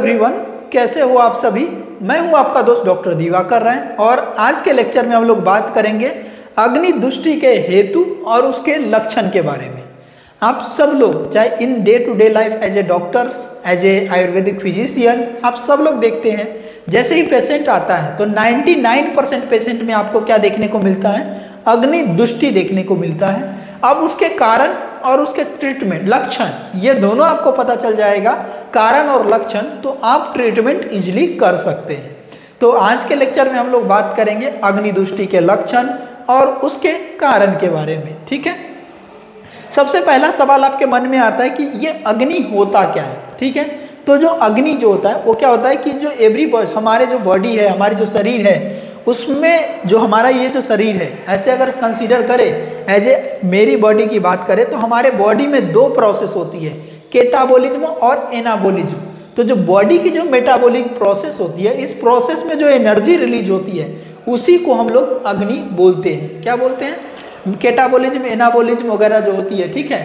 Everyone, कैसे हो आप सभी। मैं हूं आपका दोस्त डॉक्टर दिवाकर राय और आज के लेक्चर में हम लोग बात करेंगे अग्नि दृष्टि के हेतु और उसके लक्षण के बारे में। आप सब लोग चाहे in day to day life as a doctors, as a Ayurvedic physician, आप सब लोग देखते हैं जैसे ही पेशेंट आता है तो 99% पेशेंट में आपको क्या देखने को मिलता है, अग्नि दृष्टि देखने को मिलता है। अब उसके कारण और उसके ट्रीटमेंट, लक्षण, ये दोनों आपको पता चल जाएगा, कारण और लक्षण, तो आप ट्रीटमेंट इजीली कर सकते हैं। तो आज के लेक्चर में हम लोग बात करेंगे अग्नि दृष्टि के लक्षण और उसके कारण के बारे में। ठीक है, सबसे पहला सवाल आपके मन में आता है कि ये अग्नि होता क्या है। ठीक है, तो जो अग्नि जो होता है वो क्या होता है कि जो हमारे जो बॉडी है, हमारे जो शरीर है, उसमें जो हमारा ये जो शरीर है, ऐसे अगर कंसीडर करें एज ए मेरी बॉडी की बात करें तो हमारे बॉडी में दो प्रोसेस होती है, कैटाबॉलिज्म और एनाबॉलिज्म। तो जो बॉडी की जो मेटाबॉलिक प्रोसेस होती है, इस प्रोसेस में जो एनर्जी रिलीज होती है उसी को हम लोग अग्नि बोलते हैं। क्या बोलते हैं? कैटाबॉलिज्म, एनाबॉलिज्म वगैरह जो होती है। ठीक है,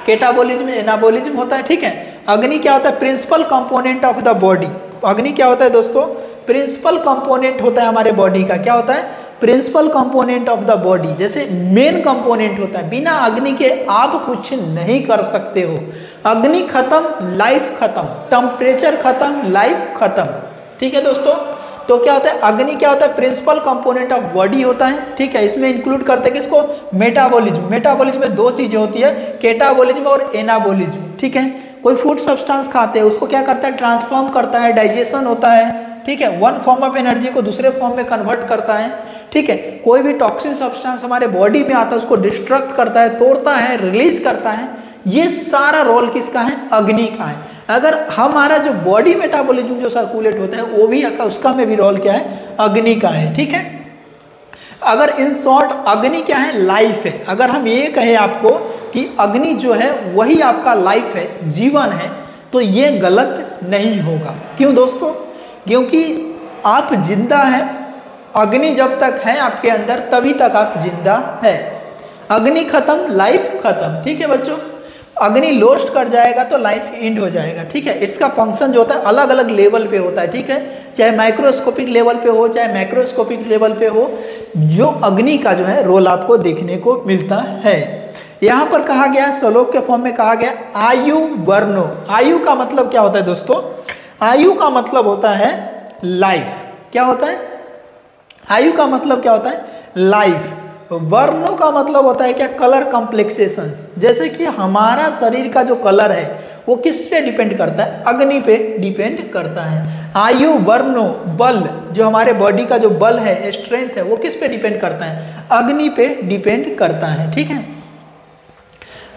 कैटाबॉलिज्म, एनाबॉलिज्म होता है। ठीक है, अग्नि क्या होता है? Principal component of the body. अग्नि क्या होता है दोस्तों? प्रिंसिपल कंपोनेंट होता है हमारे बॉडी का। क्या होता है? Principal component of the body, जैसे मेन कंपोनेंट होता है। बिना अग्नि के आप कुछ नहीं कर सकते हो। अग्नि खत्म, लाइफ खत्म, टेम्परेचर खत्म, लाइफ खत्म। ठीक है दोस्तों, तो क्या होता है? अग्नि क्या होता है? प्रिंसिपल कंपोनेंट ऑफ बॉडी होता है। ठीक है, इसमें इंक्लूड करते हैं किसको? मेटाबॉलिज्म। मेटाबॉलिज्म में दो चीजें होती है, कैटाबॉलिज्म और एनाबॉलिज्म। ठीक है, कोई फूड सब्सटेंस खाते हैं, उसको क्या करता है? ट्रांसफॉर्म करता है, डाइजेशन होता है। ठीक है, वन फॉर्म ऑफ एनर्जी को दूसरे फॉर्म में कन्वर्ट करता है। ठीक है, कोई भी टॉक्सिन सब्सटेंस हमारे बॉडी में आता है उसको डिस्ट्रक्ट करता है, तोड़ता है, रिलीज करता है। ये सारा रोल किसका है? अग्नि का है। अगर हमारा जो बॉडी मेटाबॉलिज्म जो सर्कुलेट होता है वो भी, उसका में भी रोल क्या है? अग्नि का है। ठीक है, अगर इन शॉर्ट अग्नि क्या है? लाइफ है। अगर हम ये कहें आपको कि अग्नि जो है वही आपका लाइफ है, जीवन है, तो ये गलत नहीं होगा। क्यों दोस्तों? क्योंकि आप जिंदा हैं, अग्नि जब तक है आपके अंदर तभी तक आप जिंदा है। अग्नि खत्म, लाइफ खत्म। ठीक है बच्चों, अग्नि लोस्ट कर जाएगा तो लाइफ एंड हो जाएगा। ठीक है, इसका फंक्शन जो होता है अलग अलग लेवल पे होता है। ठीक है, चाहे माइक्रोस्कोपिक लेवल पे हो चाहे मैक्रोस्कोपिक लेवल पे हो, जो अग्नि का जो है रोल आपको देखने को मिलता है। यहाँ पर कहा गया, श्लोक के फॉर्म में कहा गया, आयु वर्णो। आयु का मतलब क्या होता है दोस्तों? आयु का मतलब होता है लाइफ। क्या होता है? आयु का मतलब क्या होता है? लाइफ। वर्णों का मतलब होता है क्या? कलर कॉम्प्लेक्सेशंस। जैसे कि हमारा शरीर का जो कलर है वो किस पे डिपेंड करता है? अग्नि पे डिपेंड करता है। आयु वर्णों, बल, जो हमारे बॉडी का जो बल है, स्ट्रेंथ है, वो किस पे डिपेंड करता है? अग्नि पे डिपेंड करता है। ठीक है,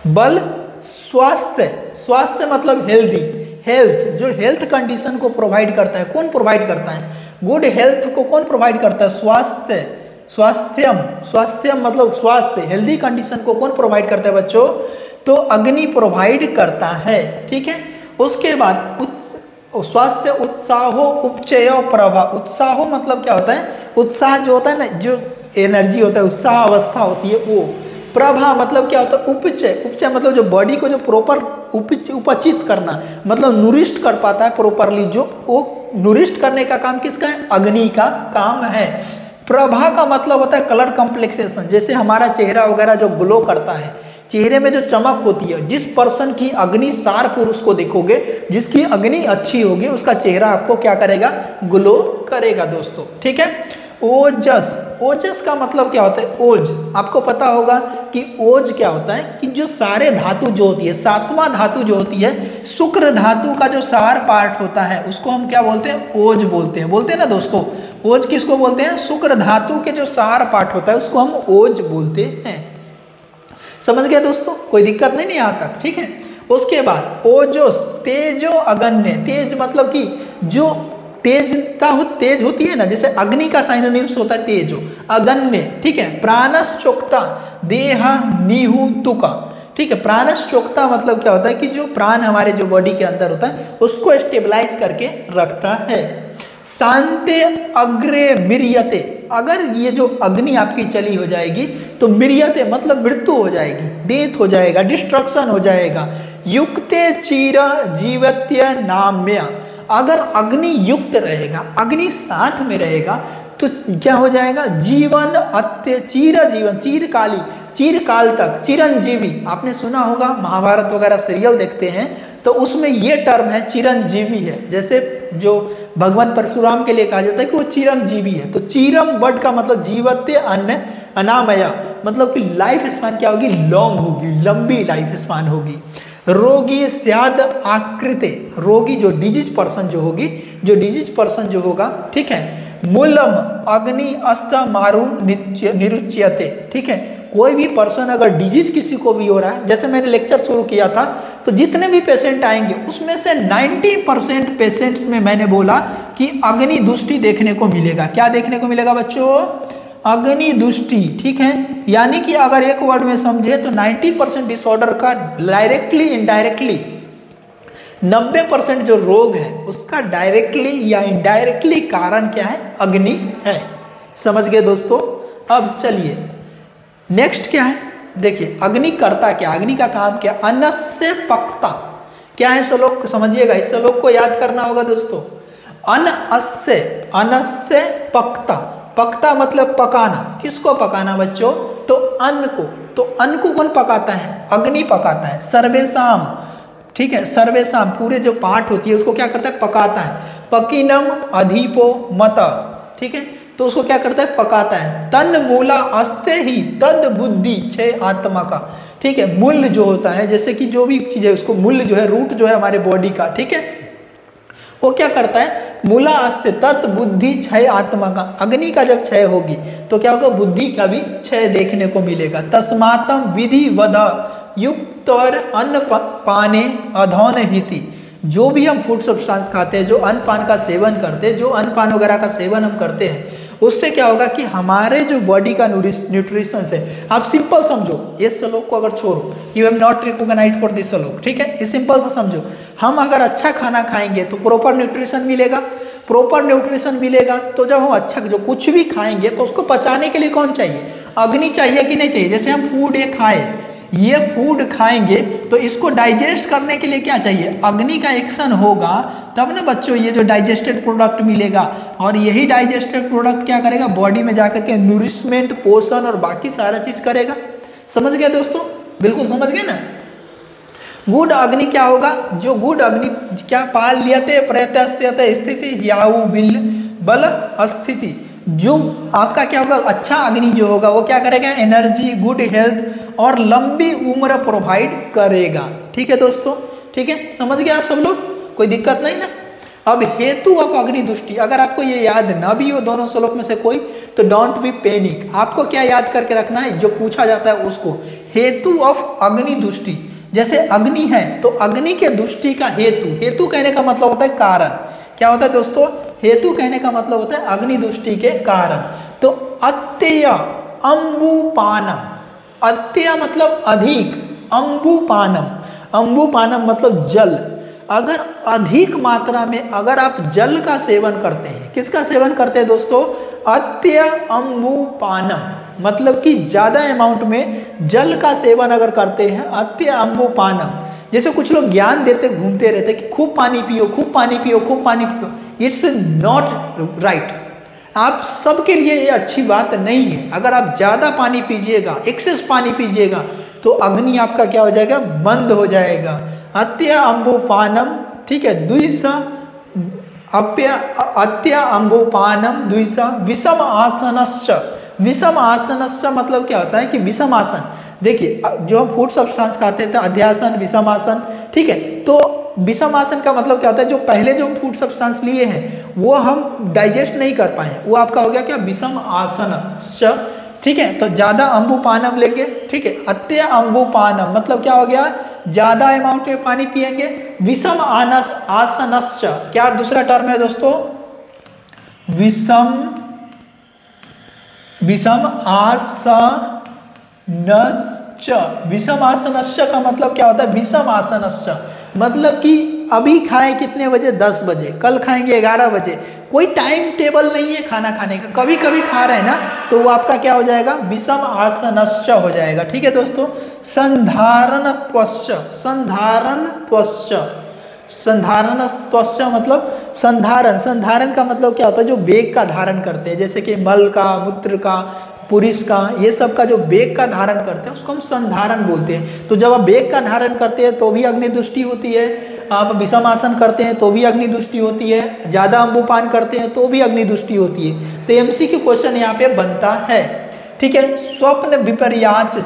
बल, स्वास्थ्य, स्वास्थ्य मतलब हेल्दी, हेल्थ, जो हेल्थ कंडीशन को प्रोवाइड करता है। कौन प्रोवाइड करता है? गुड हेल्थ को कौन प्रोवाइड करता है? स्वास्थ्य, स्वास्थ्यम, स्वास्थ्यम मतलब स्वास्थ्य, हेल्दी कंडीशन को कौन प्रोवाइड करता है बच्चों? तो अग्नि प्रोवाइड करता है। ठीक है, उसके बाद स्वास्थ्य, उत्साहो, उपचय, प्रभा। उत्साहो मतलब क्या होता है? उत्साह जो होता है ना, जो एनर्जी होता है, उत्साह अवस्था होती है वो। प्रभा मतलब क्या होता है? उपचय। उपचय मतलब जो बॉडी को जो प्रॉपर उपचित करना, मतलब नूरिस्ट कर पाता है प्रॉपरली, जो वो नूरिस्ट करने का काम किसका है? अग्नि का काम है। प्रभा का मतलब होता है कलर कॉम्प्लेक्सेशन। जैसे हमारा चेहरा वगैरह जो ग्लो करता है, चेहरे में जो चमक होती है, जिस पर्सन की अग्नि सार पुरुष को देखोगे, जिसकी अग्नि अच्छी होगी उसका चेहरा आपको क्या करेगा? ग्लो करेगा दोस्तों। ठीक है, ओजस, ओजस का मतलब क्या होता है? ओज, आपको पता होगा कि ओज क्या होता है कि जो सारे धातु जो होती है, सातवां धातु जो होती है, शुक्र धातु का जो सार पार्ट होता है उसको हम क्या बोलते हैं? ओज बोलते हैं। बोलते हैं ना दोस्तों, ओज किसको बोलते हैं? शुक्र धातु के जो सार पार्ट होता है उसको हम ओज बोलते हैं। समझ गए दोस्तों? कोई दिक्कत नहीं यहाँ तक। ठीक है, उसके बाद ओजोस, तेजो अगन्य। तेज मतलब कि जो तेज होती है ना, जैसे अग्नि का साइनोनिम्स होता है तेजो, अगन्य। ठीक है, प्राणस चोक्ता, देहा निहु तुका। ठीक है, प्राणस चोक्ता मतलब क्या होता है कि जो प्राण हमारे जो बॉडी के अंदर होता है उसको स्टेबलाइज करके रखता है। शांते अग्रे मिर्यते, अगर ये जो अग्नि आपकी चली हो जाएगी तो मिर्यते मतलब मृत्यु हो जाएगी, डेथ हो जाएगा, डिस्ट्रक्शन हो जाएगा। युक्ते चीर जीवत्य नाम्य, अगर अग्नि युक्त रहेगा, अग्नि साथ में रहेगा तो क्या हो जाएगा, जीवन अत्य चीर जीवन, चिरकाली, चिरकाल तक, चिरंजीवी। आपने सुना होगा महाभारत वगैरह सीरियल देखते हैं तो उसमें ये टर्म है चिरंजीवी है। जैसे जो भगवान परशुराम के लिए कहा जाता है कि वो चिरंजीवी है, तो चिरम वर्ड का मतलब जीवत्य अन्य अनामया, मतलब कि लाइफ स्पान क्या होगी, लॉन्ग होगी, लंबी लाइफ स्पान होगी। रोगी स्याद आकृते, रोगी जो डिजीज पर्सन जो होगी, जो डिजीज पर्सन जो होगा, ठीक है। मूलम अग्नि अस्त मारु निरुच्यते, ठीक है। कोई भी पर्सन अगर डिजीज किसी को भी हो रहा है, जैसे मैंने लेक्चर शुरू किया था तो जितने भी पेशेंट आएंगे उसमें से 90% पेशेंट्स में मैंने बोला कि अग्नि दुष्टि देखने को मिलेगा। क्या देखने को मिलेगा बच्चों, अग्नि दुष्टि, ठीक है। यानी कि अगर एक वर्ड में समझे तो 90% डिसऑर्डर का डायरेक्टली इनडायरेक्टली 90% जो रोग है उसका डायरेक्टली या इनडायरेक्टली कारण क्या है, अग्नि है। समझ गए दोस्तों। अब चलिए नेक्स्ट क्या है, देखिए अग्नि करता क्या, अग्नि का काम क्या, अनस्य पक्ता, क्या है श्लोक समझिएगा, इस श्लोक को याद करना होगा दोस्तों। अनस्य, अनस्य पक्ता, पकता मतलब पकाना, किसको पकाना बच्चों, तो अन्न को। तो अन्न को कौन पकाता है, अग्नि पकाता है। सर्वेशाम, ठीक है, सर्वेशाम पूरे जो पाठ होती है उसको क्या करता है, पकाता है। पकीनम अधिपो मत, ठीक है, तो उसको क्या करता है, पकाता है। तन मूला अस्ते ही तद बुद्धि छह आत्मा का, ठीक है। मूल जो होता है, जैसे कि जो भी चीज है उसको मूल जो है, रूट जो है हमारे बॉडी का, ठीक है, वो क्या करता है, मूला अस्ते तत् बुद्धि क्षय आत्मा का। अग्नि का जब क्षय होगी तो क्या होगा, बुद्धि का भी क्षय देखने को मिलेगा। तस्मातम विधि वध युक्त और अन्न पाने अधौन हिति, जो भी हम फूड सब्सटेंस खाते हैं, जो अन्न पान का सेवन करते हैं, जो अन्न पान वगैरह का सेवन हम करते हैं, उससे क्या होगा कि हमारे जो बॉडी का न्यूट्रिशन है, आप सिंपल समझो, इस श्लोक को अगर छोड़ो, you have not recognized for this shloka, ठीक है, इस सिंपल से समझो। हम अगर अच्छा खाना खाएंगे तो प्रॉपर न्यूट्रिशन मिलेगा, प्रॉपर न्यूट्रिशन मिलेगा तो जब हम अच्छा जो कुछ भी खाएंगे तो उसको पचाने के लिए कौन चाहिए, अग्नि चाहिए कि नहीं चाहिए। जैसे हम फूड ये खाए, ये फूड खाएंगे तो इसको डाइजेस्ट करने के लिए क्या चाहिए, अग्नि का एक्शन होगा तब ना बच्चों ये जो डाइजेस्टेड प्रोडक्ट मिलेगा, और यही डाइजेस्टेड प्रोडक्ट क्या करेगा, बॉडी में जाकर के नूरिशमेंट, पोषण और बाकी सारा चीज करेगा। समझ गए दोस्तों, बिल्कुल समझ गए ना। गुड अग्नि क्या होगा, जो गुड अग्नि क्या, पाल लियते प्रत्यस्यते स्थिति याऊ बिल बल स्थिति, जो आपका क्या होगा, अच्छा अग्नि जो होगा वो क्या करेगा, एनर्जी, गुड हेल्थ और लंबी उम्र प्रोवाइड करेगा। ठीक है दोस्तों, ठीक है, समझ गए आप सब लोग, कोई दिक्कत नहीं ना। अब हेतु ऑफ अग्नि दुष्टि, अगर आपको ये याद ना भी हो दोनों श्लोक में से कोई, तो डोंट बी पैनिक, आपको क्या याद करके रखना है, जो पूछा जाता है उसको। हेतु ऑफ अग्नि दुष्टि, जैसे अग्नि है तो अग्नि के दुष्टि का हेतु, हेतु कहने का मतलब होता है कारण। क्या होता है दोस्तों, हेतु कहने का मतलब होता है अग्नि दुष्टि के कारण। तो अत्यय अम्बुपानम, अत्यय मतलब अधिक, अम्बुपानम, अम्बुपानम मतलब जल। अगर अधिक मात्रा में अगर आप जल का सेवन करते हैं, किसका सेवन करते हैं दोस्तों, अत्य अम्बुपानम, मतलब कि ज्यादा अमाउंट में जल का सेवन अगर करते हैं, अत्य अम्बुपानम। जैसे कुछ लोग ज्ञान देते घूमते रहते कि खूब पानी पियो, खूब पानी पियो, खूब पानी पियो, इट्स नॉट राइट। आप सबके लिए ये अच्छी बात नहीं है। अगर आप ज्यादा पानी पीजिएगा, एक्सेस पानी पीजिएगा, तो अग्नि आपका क्या हो जाएगा, बंद हो जाएगा। अत्य अम्बुपानम, ठीक है, द्विस अत्य अम्बुपानम द्विस विषम आसनश्च, विषम आसनश्च मतलब क्या होता है कि विषम आसन, देखिए जो हम फूड सब्सटेंस खाते थे, अध्यासन, विषम आसन, ठीक है, तो विषम आसन का मतलब क्या होता है, जो पहले जो हम फूड सब्सटेंस लिए हैं वो हम डाइजेस्ट नहीं कर पाए, वो आपका हो गया क्या, विषम आसन, ठीक है। तो ज्यादा अम्बुपानम लेंगे, ठीक है, अत्य अम्बुपानम मतलब क्या हो गया, ज्यादा अमाउंट में पानी पिएंगे। विषम आसनश्च, क्या दूसरा टर्म है दोस्तों, विषम आसनश्च, विषम आसनश्च का मतलब क्या होता है, विषम आसनश्च मतलब कि अभी खाएं कितने बजे, 10 बजे, कल खाएंगे 11 बजे, कोई टाइम टेबल नहीं है खाना खाने का, कभी कभी खा रहे हैं ना, तो वो आपका क्या हो जाएगा, विषम आसनश्च हो जाएगा। ठीक है दोस्तों, संधारणत्वश्च, संधारणत्वश्च, संधारणत्वश्च मतलब संधारण, संधारण का मतलब क्या होता है, जो वेग का धारण करते हैं, जैसे कि मल का, मूत्र का, पुरुष का, ये सब का जो वेग का धारण करते हैं उसको हम संधारण बोलते हैं। तो जब आप वेग का धारण करते हैं तो भी अग्निदुष्टि होती है, आप विषम आसन करते हैं तो भी अग्निदुष्टि होती है, ज्यादा अम्बुपान करते हैं तो भी अग्निदुष्टि होती है। तो एमसीक्यू क्वेश्चन यहाँ पे बनता है। ठीक है, स्वप्न विपर्याच,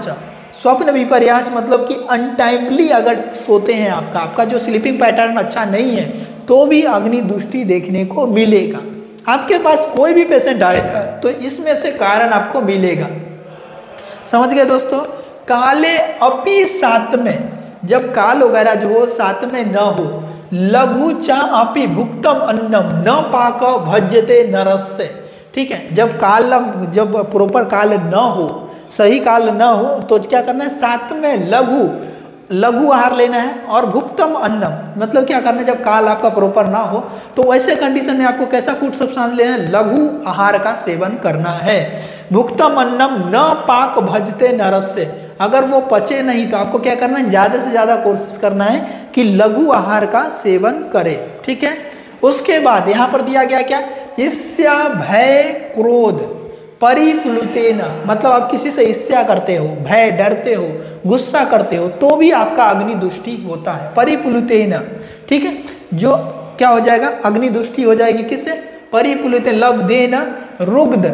स्वप्न विपर्याच मतलब कि अनटाइमली अगर सोते हैं, आपका जो स्लीपिंग पैटर्न अच्छा नहीं है तो भी अग्निदुष्टि देखने को मिलेगा। आपके पास कोई भी पेशेंट आएगा तो इसमें से कारण आपको मिलेगा। समझ गए दोस्तों। काले अपि सात में, जब काल वगैरह जो हो सात में न हो, लघु चा अपि भुक्तम अन्नम न पाक भज्यते नरस्य। ठीक है, जब प्रॉपर काल न हो, सही काल न हो तो क्या करना है, साथ में लघु आहार लेना है, और भुक्तम अन्नम मतलब क्या करना है, जब काल आपका प्रॉपर ना हो तो वैसे कंडीशन में आपको कैसा फूड सब्सटेंस लेना है, लघु आहार का सेवन करना है। भुक्तम अन्नम न पाक भजते नरस्य, अगर वो पचे नहीं तो आपको क्या करना है, ज़्यादा से ज़्यादा कोशिश करना है कि लघु आहार का सेवन करे। ठीक है, उसके बाद यहाँ पर दिया गया क्या, ईर्ष्या भय क्रोध परिप्लुतेन, मतलब आप किसी से ईर्ष्या करते हो, भय डरते हो, गुस्सा करते हो तो भी आपका अग्निदुष्टि होता है, परिप्लुतेन। ठीक है, जो क्या हो जाएगा, अग्निदुष्टि हो जाएगी किससे, परिप्लुतेन लब्धेन रुग्ध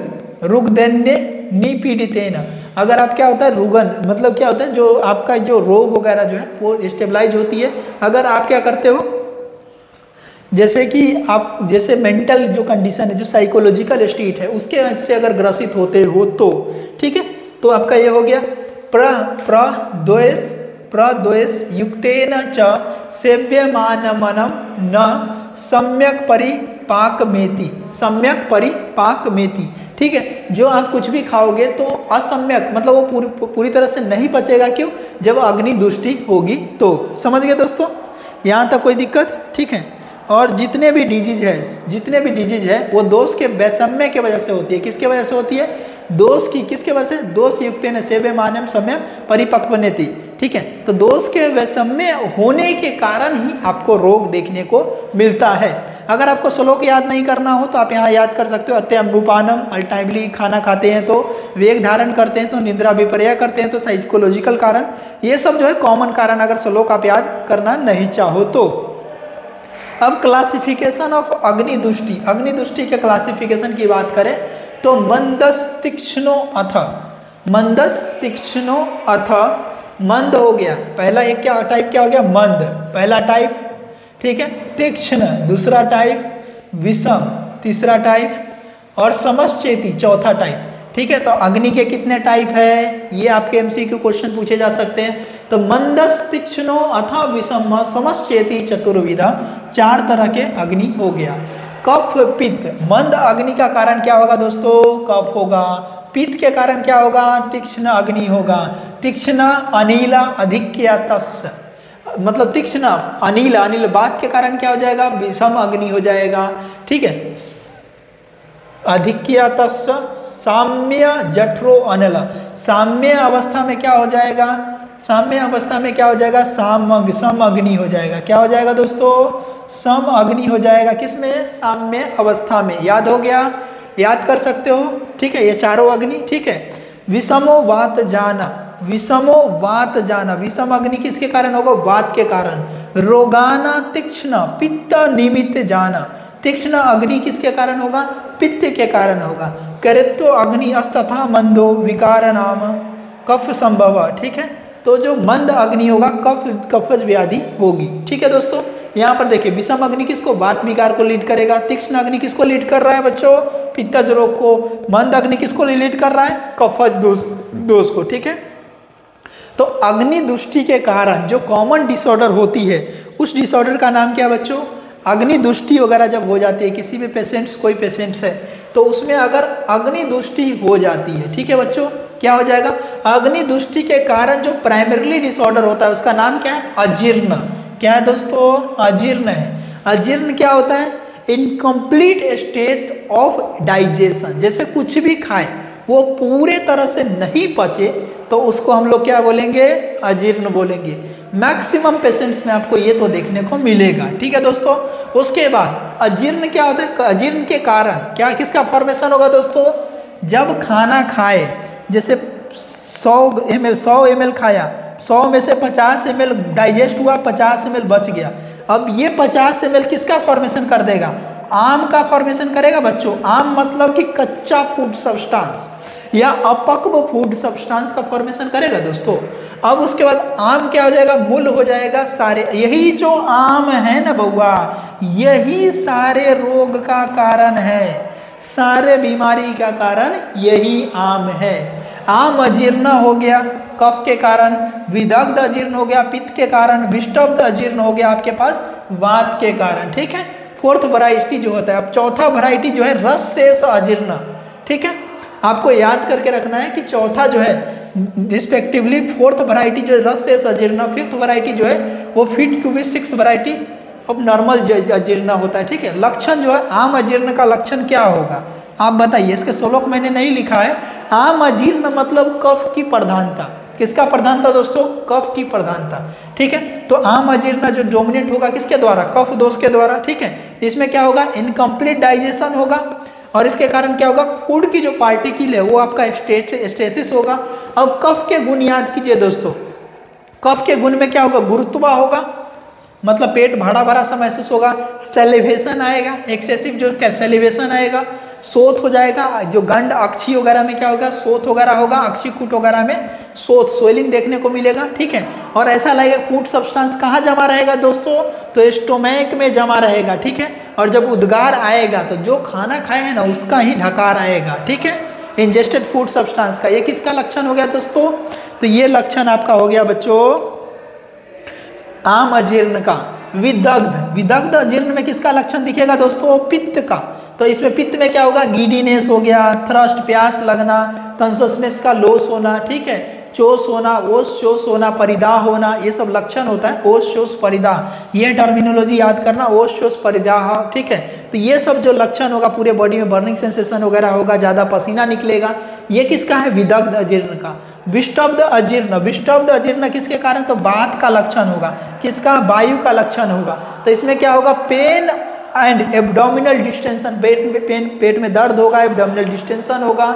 रुग्धन्य निपीड़ितेन। अगर आप क्या होता है, रुगन मतलब क्या होता है, जो आपका जो रोग वगैरह जो है वो स्टेबलाइज होती है। अगर आप क्या करते हो, जैसे कि आप जैसे मेंटल जो कंडीशन है, जो साइकोलॉजिकल स्टेट है, उसके से अगर ग्रसित होते हो तो ठीक है, तो आपका ये हो गया प्रद्वेष युक्तेन च सेव्यमानमनं न सम्यक परिपाकमेति, सम्यक परिपाकमेति। ठीक है, जो आप कुछ भी खाओगे तो असम्यक मतलब वो पूरी तरह से नहीं पचेगा, क्यों, जब अग्निदुष्टि होगी तो। समझ गए दोस्तों, यहाँ तक कोई दिक्कत। ठीक है, और जितने भी डिजीज है वो दोष के वैषम्य के वजह से होती है। किसके वजह से होती है, दोष की, किसके वजह से, दोष युक्त न सेव्यमानम समय परिपक्वनेति। ठीक है, तो दोष के वैषम्य होने के कारण ही आपको रोग देखने को मिलता है। अगर आपको श्लोक याद नहीं करना हो तो आप यहाँ याद कर सकते हो, अत्य अम्बुपानम, अल्टाइमली खाना खाते हैं तो, वेग धारण करते हैं तो, निद्रा विपर्य करते हैं तो, साइकोलॉजिकल कारण, ये सब जो है कॉमन कारण, अगर श्लोक आप याद करना नहीं चाहो तो। अब क्लासिफिकेशन ऑफ अग्निदुष्टि, अग्निदुष्टि के क्लासिफिकेशन की बात करें तो मंदस तीक्ष्णो अथ, मंदस तीक्ष्णो अथ, मंद हो गया पहला, एक क्या टाइप क्या हो गया, मंद पहला टाइप। ठीक है, तीक्ष्ण दूसरा टाइप, विषम तीसरा टाइप, और समश्चेती चौथा टाइप। ठीक है, तो अग्नि के कितने टाइप है, ये आपके एमसीक्यू क्वेश्चन पूछे जा सकते हैं। तो मंदस तीक्ष्णो अथा विषम समश्चेती चतुर्विधा, चार तरह के अग्नि हो गया। कफ पित्त, मंद अग्नि का कारण क्या होगा दोस्तों, कफ होगा। पित्त के कारण क्या होगा, तीक्ष्ण अग्नि होगा। तीक्ष्ण अनिला अधिक्यतस्, मतलब तीक्ष्ण अनिल बात के कारण क्या हो जाएगा, विषम अग्नि हो जाएगा। ठीक है, अधिक्यतस् साम्य जठरो अनल, साम्य अवस्था में क्या हो जाएगा, साम्य अवस्था में क्या हो जाएगा, सम अग्नि हो जाएगा। क्या हो जाएगा दोस्तों, सम अग्नि हो जाएगा। किसमें, साम्य अवस्था में। याद हो गया, याद कर सकते हो। ठीक है, ये चारों अग्नि। ठीक है, विषमो वात जाना, विषमो वात जाना, विषम अग्नि किसके कारण होगा, वात के कारण। रोगाना तीक्ष्ण पित्त निमित्त जाना, तीक्ष्ण अग्नि किसके कारण होगा, पित्त के कारण होगा। करेत्तो अग्नि अस्तथा मंदो विकार नाम कफ संभव। ठीक है, तो जो मंद अग्नि होगा कफज व्याधि होगी। ठीक है दोस्तों, यहाँ पर देखिए विषम अग्नि किसको, वात विकार को लीड करेगा। तीक्ष्ण अग्नि किसको लीड कर रहा है बच्चों, पित्तज रोग को। मंद अग्नि किसको लीड कर रहा है, कफज दोष को। ठीक है, तो अग्नि दुष्टि के कारण जो कॉमन डिसऑर्डर होती है उस डिसऑर्डर का नाम क्या बच्चों, अग्नि दुष्टि वगैरह जब हो जाती है, किसी भी पेशेंट्स, कोई पेशेंट्स है तो उसमें अगर अग्नि दुष्टि हो जाती है, ठीक है बच्चों, क्या हो जाएगा, अग्नि दुष्टि के कारण जो प्राइमरीली डिसऑर्डर होता है उसका नाम क्या है, अजीर्ण। क्या है दोस्तों, अजीर्ण है। अजीर्ण क्या होता है, इनकम्प्लीट स्टेट ऑफ डाइजेशन, जैसे कुछ भी खाए वो पूरे तरह से नहीं पचे तो उसको हम लोग क्या बोलेंगे, अजीर्ण बोलेंगे। मैक्सिमम पेशेंट्स में आपको ये तो देखने को मिलेगा, ठीक है दोस्तों। उसके बाद अजीर्ण क्या होता है, अजीर्ण के कारण क्या किसका फॉर्मेशन होगा दोस्तों, जब खाना खाए, जैसे 100 ml खाया, 100 में से 50 ml डाइजेस्ट हुआ, 50 ml बच गया। अब ये 50 ml किसका फॉर्मेशन कर देगा, आम का फॉर्मेशन करेगा बच्चों। आम मतलब कि कच्चा फूड सब्सटेंस या अपक्व फूड सब्सटेंस का फॉर्मेशन करेगा दोस्तों। अब उसके बाद आम क्या हो जाएगा, मूल हो जाएगा सारे। यही जो आम है ना बउआ, यही सारे रोग का कारण है, सारे बीमारी का कारण यही आम है। आम अजीर्ण हो गया कफ के कारण, विदग्ध अजीर्ण हो गया पित्त के कारण, विष्टब्ध अजीर्ण हो गया आपके पास वात के कारण, ठीक है। फोर्थ वैरायटी जो होता है, अब चौथा वैरायटी जो है रस शेष अजीर्ण, ठीक है। आपको याद करके रखना है कि चौथा जो है रिस्पेक्टिवली फोर्थ वैरायटी जो है रस शेष अजीर्ण, फिफ्थ वैरायटी जो है वो fit to be six variety अब नॉर्मल अजीर्ण होता है, ठीक है। लक्षण जो है आम अजीर्ण का लक्षण क्या होगा आप बताइए, इसके श्लोक मैंने नहीं लिखा है। आम अजीर्ण मतलब कफ की प्रधानता, किसका प्रधानता दोस्तों, कफ की प्रधानता, ठीक है। तो आम अजीर्ण जो डोमिनेट होगा किसके द्वारा, कफ दोष के द्वारा, ठीक है। इसमें क्या होगा, इनकम्प्लीट डाइजेशन होगा और इसके कारण क्या होगा, फूड की जो पार्टिकल है वो आपका स्टेसिस होगा। अब कफ के गुण याद कीजिए दोस्तों, कफ के गुण में क्या होगा, गुरुत्वा होगा, मतलब पेट भरा भरा सा महसूस होगा, सेलिवेशन आएगा, एक्सेसिव जो सेलिवेशन आएगा, शोथ हो जाएगा, जो गंड अक्षी वगैरह में क्या होगा, शोथ वगैरह होगा, अक्षीकूट वगैरह में शोथ स्वेलिंग देखने को मिलेगा, ठीक है। और ऐसा लगेगा फूड सब्सटेंस कहाँ जमा रहेगा दोस्तों, तो स्टोमैक में जमा रहेगा, ठीक है। और जब उद्गार आएगा तो जो खाना खाए हैं ना उसका ही ढकार आएगा, ठीक है, इंजेस्टेड फूड सब्सटेंस का। ये किसका लक्षण हो गया दोस्तों, तो ये लक्षण आपका हो गया बच्चों आम अजीर्ण का। विदग्ध अजीर्ण में किसका लक्षण दिखेगा दोस्तों, पित्त का। तो इसमें पित्त में क्या होगा, गीडीनेस हो गया, थ्रस्ट प्यास लगना, कॉन्शसनेस का लॉस होना, ठीक है, चोस होना, ओस चोस होना, परिदाह होना, ये सब लक्षण होता है। ओस चोस परिदाह, ये टर्मिनोलॉजी याद करना, ओस चोस परिदाह, ठीक है। तो ये सब जो लक्षण होगा, पूरे बॉडी में बर्निंग सेंसेशन वगैरह होगा, ज़्यादा पसीना निकलेगा, ये किसका है, विदग्ध अजीर्ण का। विष्टब्ध अजीर्ण किसके कारण, तो वात का लक्षण होगा, किसका, वायु का लक्षण होगा। तो इसमें क्या होगा, पेन एंड एब्डोमिनल डिस्टेंशन, पेट में दर्द होगा, एब्डोमिनल डिस्टेंशन होगा,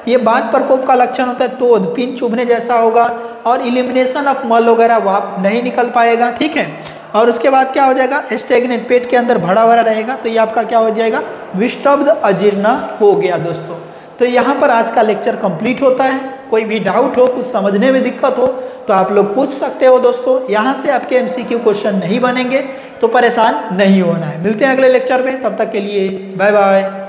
ये वात प्रकोप का लक्षण होता है। तोद पिन चुभने जैसा होगा और इलिमिनेशन ऑफ मल वगैरह वो आप नहीं निकल पाएगा, ठीक है। और उसके बाद क्या हो जाएगा, स्टेगनेट, पेट के अंदर भरा भरा रहेगा, तो ये आपका क्या हो जाएगा, विष्टब्ध अजीर्ण हो गया दोस्तों। तो यहाँ पर आज का लेक्चर कंप्लीट होता है। कोई भी डाउट हो, कुछ समझने में दिक्कत हो तो आप लोग पूछ सकते हो दोस्तों। यहाँ से आपके MCQ क्वेश्चन नहीं बनेंगे तो परेशान नहीं होना है। मिलते हैं अगले लेक्चर में, तब तक के लिए बाय बाय।